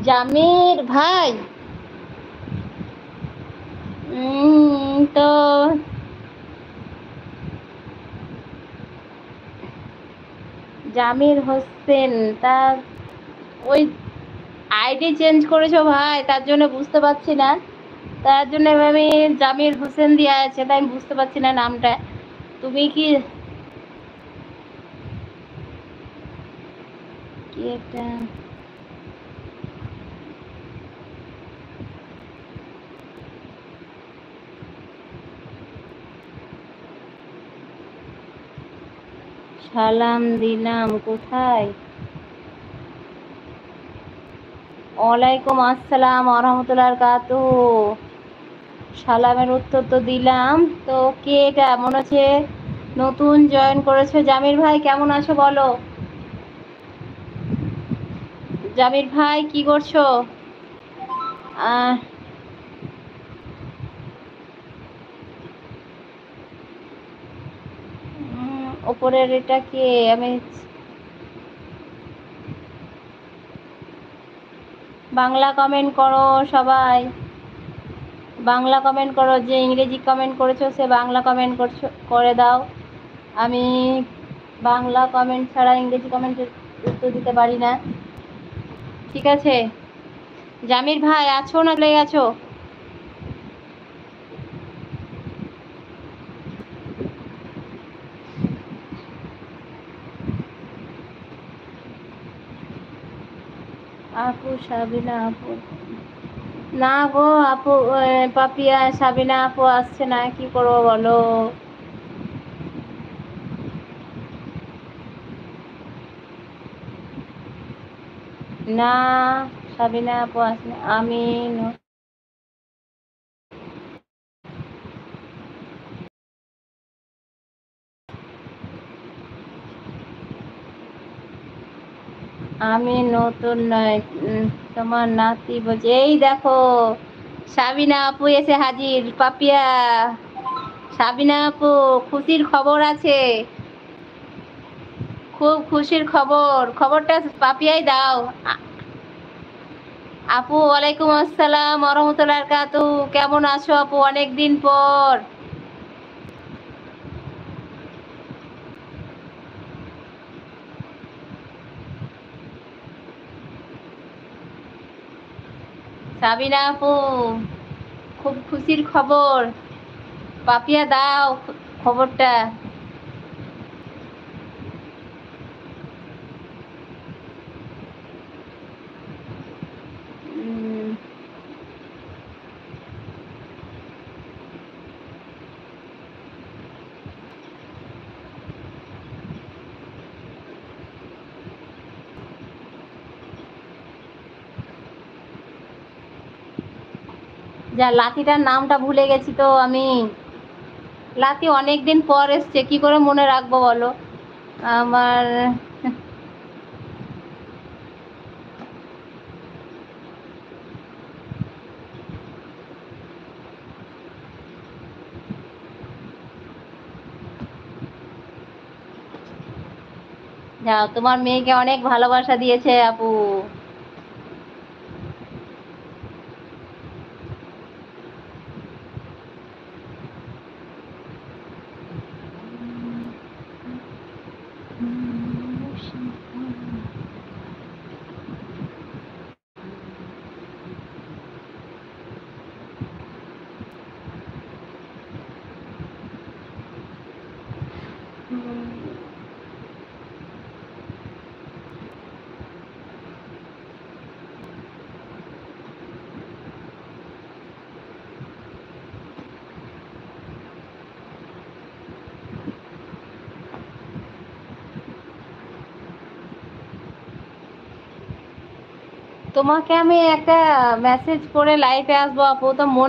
জামির ভাই, তো জামির হোসেন, তা ওই আইডি চেঞ্জ করেছো ভাই, তার জন্য বুঝতে পারছি না। তার জন্য আমি জামির হোসেন দেওয়া আছে, তাই আমি বুঝতে পারছি না নামটা। তুমি কি কি একটা সালাম দিলাম কোথায়? ওয়ালাইকুম আসসালাম ওয়া কাতুহু। সালামের উত্তর তো দিলাম। তো কে এটা? মনে হচ্ছে নতুন জয়েন করেছো। জামির ভাই কেমন আছো বলো? জামির ভাই কি করছো? ওপরের এটা কে? আমি বাংলা কমেন্ট করো সবাই, বাংলা কমেন্ট করো। যে ইংরেজি কমেন্ট করেছো সে বাংলা কমেন্ট করছো, করে দাও। আমি বাংলা কমেন্ট ছাড়া ইংরেজি কমেন্টের উত্তর দিতে পারি না। ঠিক আছে, জামির ভাই আছো না চলে গেছো? আপু সাবিনা আপু, না গো আপু, পাপিয়া সাবিনা আপু আসছে না, কি করবো বলো? না, সাবিনা আপু আসছে না। আমি নতুন নয়, তোমার নাতি বলছে। এই দেখো সাবিনা আপু এসে হাজির। পাপিয়া, সাবিনা আপু, খুশির খবর আছে, খুব খুশির খবর। খবরটা পাপিয়াই দাও। আপু ওয়ালাইকুম আসসালাম ওয়া রাহমাতুল্লাহি ওয়া বারাকাতুহু। কেমন আছো আপু, অনেকদিন পর? সাবিনা আপু, খুব খুশির খবর। পাপিয়া দাও খবরটা। যা, লাতিটার নামটা ভুলে গেছি তো আমি। লাতি অনেকদিন পর এসছে, কি করে মনে রাখবো বলো? আমার যাও, তোমার মেয়েকে অনেক ভালোবাসা দিয়েছে আপু। তোমাকে আমি একটা মেসেজ করে লাইভে আসবো আপু, তো মনে